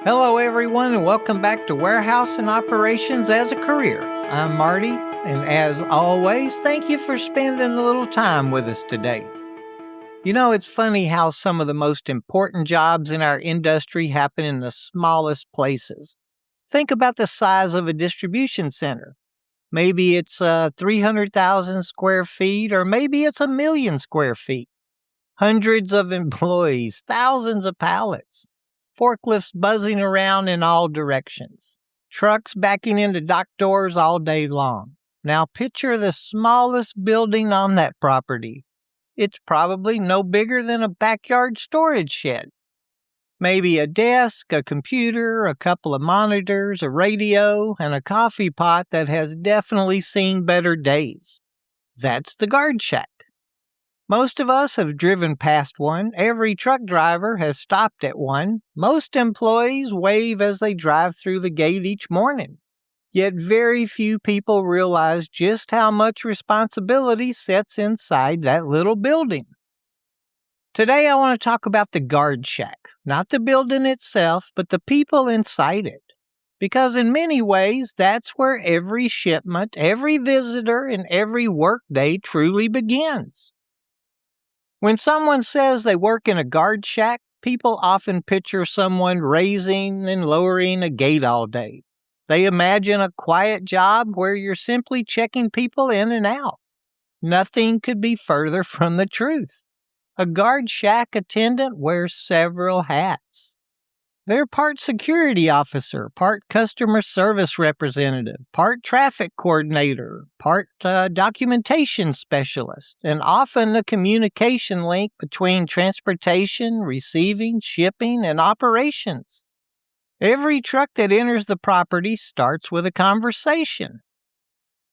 Hello, everyone, and welcome back to Warehouse and Operations as a Career. I'm Marty, and as always, thank you for spending a little time with us today. You know, it's funny how some of the most important jobs in our industry happen in the smallest places. Think about the size of a distribution center. Maybe it's 300,000 square feet, or maybe it's 1,000,000 square feet. Hundreds of employees, thousands of pallets. Forklifts buzzing around in all directions. Trucks backing into dock doors all day long. Now picture the smallest building on that property. It's probably no bigger than a backyard storage shed. Maybe a desk, a computer, a couple of monitors, a radio, and a coffee pot that has definitely seen better days. That's the guard shack. Most of us have driven past one. Every truck driver has stopped at one. Most employees wave as they drive through the gate each morning. Yet very few people realize just how much responsibility sits inside that little building. Today I want to talk about the guard shack, not the building itself, but the people inside it. Because in many ways, that's where every shipment, every visitor, and every workday truly begins. When someone says they work in a guard shack, people often picture someone raising and lowering a gate all day. They imagine a quiet job where you're simply checking people in and out. Nothing could be further from the truth. A guard shack attendant wears several hats. They're part security officer, part customer service representative, part traffic coordinator, part documentation specialist, and often the communication link between transportation, receiving, shipping, and operations. Every truck that enters the property starts with a conversation.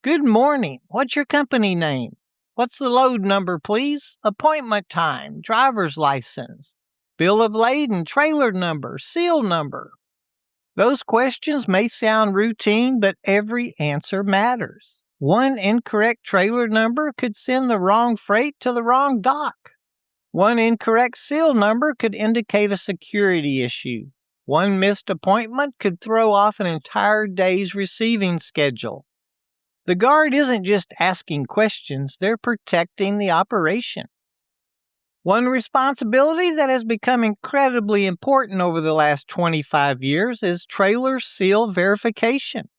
Good morning. What's your company name? What's the load number, please? Appointment time, driver's license. Bill of lading, trailer number, seal number. Those questions may sound routine, but every answer matters. One incorrect trailer number could send the wrong freight to the wrong dock. One incorrect seal number could indicate a security issue. One missed appointment could throw off an entire day's receiving schedule. The guard isn't just asking questions, they're protecting the operation. One responsibility that has become incredibly important over the last 25 years is trailer seal verification.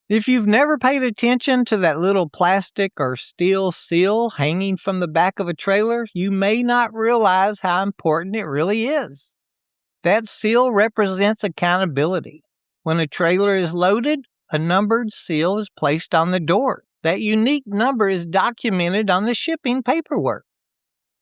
If you've never paid attention to that little plastic or steel seal hanging from the back of a trailer, you may not realize how important it really is. That seal represents accountability. When a trailer is loaded, a numbered seal is placed on the door. That unique number is documented on the shipping paperwork.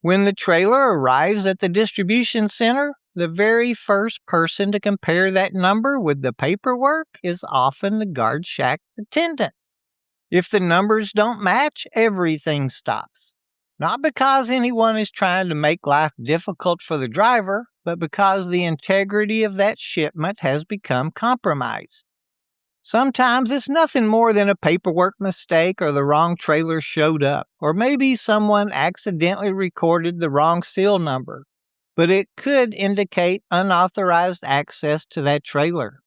When the trailer arrives at the distribution center, the very first person to compare that number with the paperwork is often the guard shack attendant. If the numbers don't match, everything stops. Not because anyone is trying to make life difficult for the driver, but because the integrity of that shipment has become compromised. Sometimes it's nothing more than a paperwork mistake or the wrong trailer showed up, or maybe someone accidentally recorded the wrong seal number, but it could indicate unauthorized access to that trailer.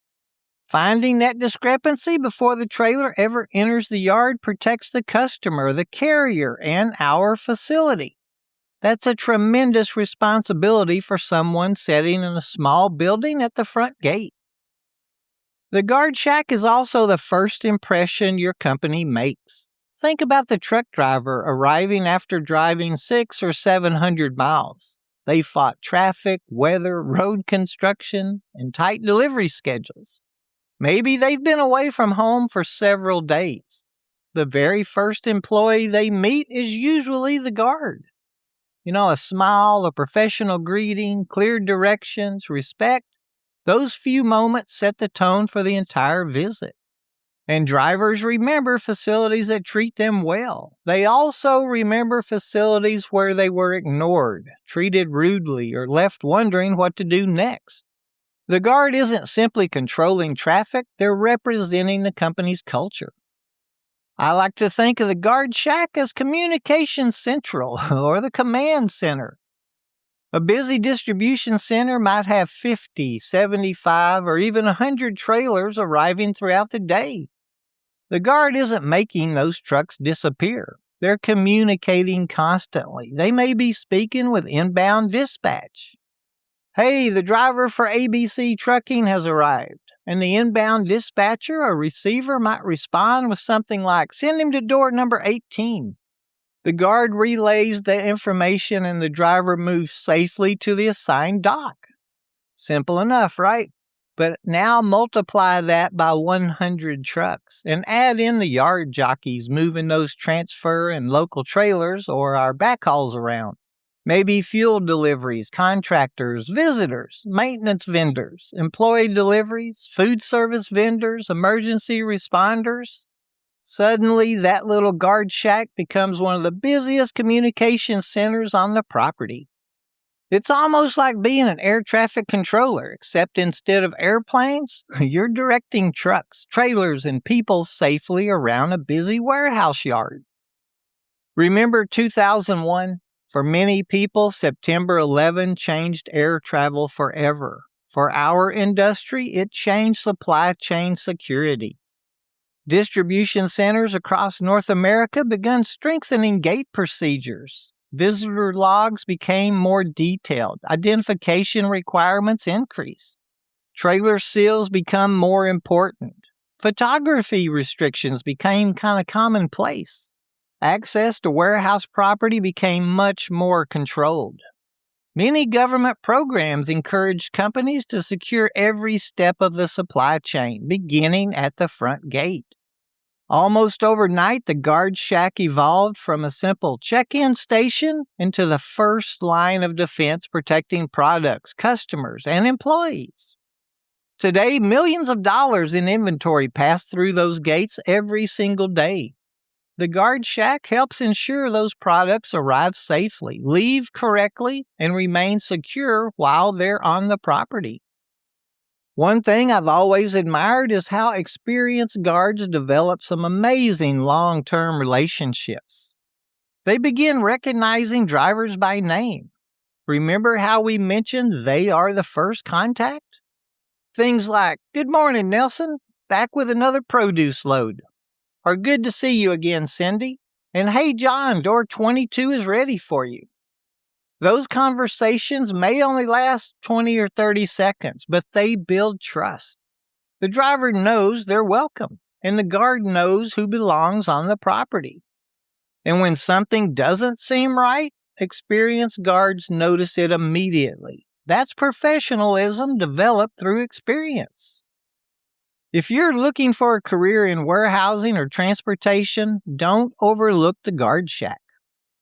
Finding that discrepancy before the trailer ever enters the yard protects the customer, the carrier, and our facility. That's a tremendous responsibility for someone sitting in a small building at the front gate. The guard shack is also the first impression your company makes. Think about the truck driver arriving after driving 600 or 700 miles. They fought traffic, weather, road construction, and tight delivery schedules. Maybe they've been away from home for several days. The very first employee they meet is usually the guard. A smile, a professional greeting, clear directions, respect. Those few moments set the tone for the entire visit. And drivers remember facilities that treat them well. They also remember facilities where they were ignored, treated rudely, or left wondering what to do next. The guard isn't simply controlling traffic, they're representing the company's culture. I like to think of the guard shack as communication central or the command center. A busy distribution center might have 50, 75, or even 100 trailers arriving throughout the day. The guard isn't making those trucks disappear. They're communicating constantly. They may be speaking with inbound dispatch. Hey, the driver for ABC Trucking has arrived. And the inbound dispatcher or receiver might respond with something like, send him to door number 18. The guard relays the information and the driver moves safely to the assigned dock. Simple enough, right? But now multiply that by 100 trucks and add in the yard jockeys moving those transfer and local trailers or our backhauls around. Maybe fuel deliveries, contractors, visitors, maintenance vendors, employee deliveries, food service vendors, emergency responders. Suddenly, that little guard shack becomes one of the busiest communication centers on the property. It's almost like being an air traffic controller, except instead of airplanes, you're directing trucks, trailers, and people safely around a busy warehouse yard. Remember 2001? For many people, September 11 changed air travel forever. For our industry, it changed supply chain security. Distribution centers across North America began strengthening gate procedures. Visitor logs became more detailed. Identification requirements increased. Trailer seals become more important. Photography restrictions became kind of commonplace. Access to warehouse property became much more controlled. Many government programs encouraged companies to secure every step of the supply chain, beginning at the front gate. Almost overnight, the guard shack evolved from a simple check-in station into the first line of defense protecting products, customers, and employees. Today, millions of dollars in inventory pass through those gates every single day. The guard shack helps ensure those products arrive safely, leave correctly, and remain secure while they're on the property. One thing I've always admired is how experienced guards develop some amazing long-term relationships. They begin recognizing drivers by name. Remember how we mentioned they are the first contact? Things like, "Good morning, Nelson. Back with another produce load." Or, "Good to see you again, Cindy." And, "Hey, John, door 22 is ready for you." Those conversations may only last 20 or 30 seconds, but they build trust. The driver knows they're welcome, and the guard knows who belongs on the property. And when something doesn't seem right, experienced guards notice it immediately. That's professionalism developed through experience. If you're looking for a career in warehousing or transportation, don't overlook the guard shack.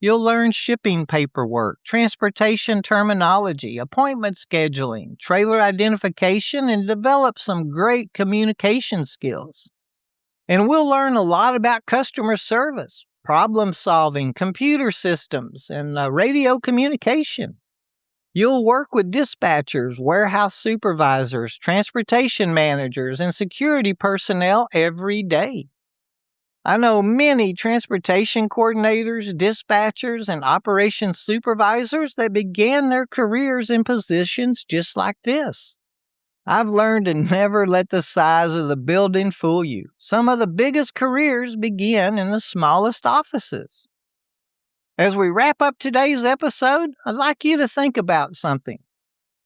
You'll learn shipping paperwork, transportation terminology, appointment scheduling, trailer identification, and develop some great communication skills. And we'll learn a lot about customer service, problem solving, computer systems, and radio communication. You'll work with dispatchers, warehouse supervisors, transportation managers, and security personnel every day. I know many transportation coordinators, dispatchers, and operations supervisors that began their careers in positions just like this. I've learned to never let the size of the building fool you. Some of the biggest careers begin in the smallest offices. As we wrap up today's episode, I'd like you to think about something.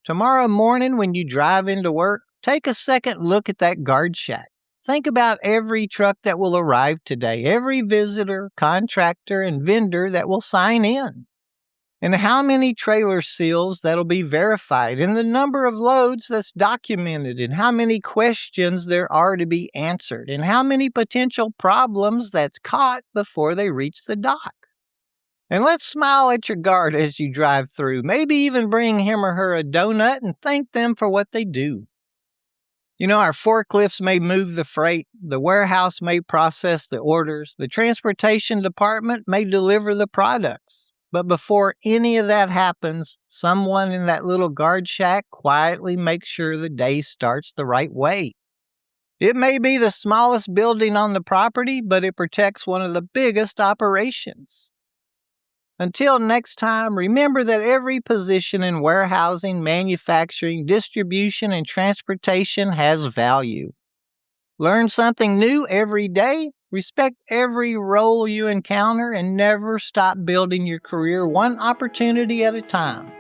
Tomorrow morning when you drive into work, take a second look at that guard shack. Think about every truck that will arrive today, every visitor, contractor, and vendor that will sign in, and how many trailer seals that'll be verified, and the number of loads that's documented, and how many questions there are to be answered, and how many potential problems that's caught before they reach the dock. And let's smile at your guard as you drive through. Maybe even bring him or her a donut and thank them for what they do. You know, our forklifts may move the freight, the warehouse may process the orders, the transportation department may deliver the products. But before any of that happens, someone in that little guard shack quietly makes sure the day starts the right way. It may be the smallest building on the property, but it protects one of the biggest operations. Until next time, remember that every position in warehousing, manufacturing, distribution, and transportation has value. Learn something new every day, respect every role you encounter, and never stop building your career one opportunity at a time.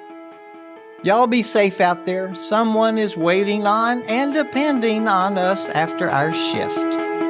Y'all be safe out there. Someone is waiting on and depending on us after our shift.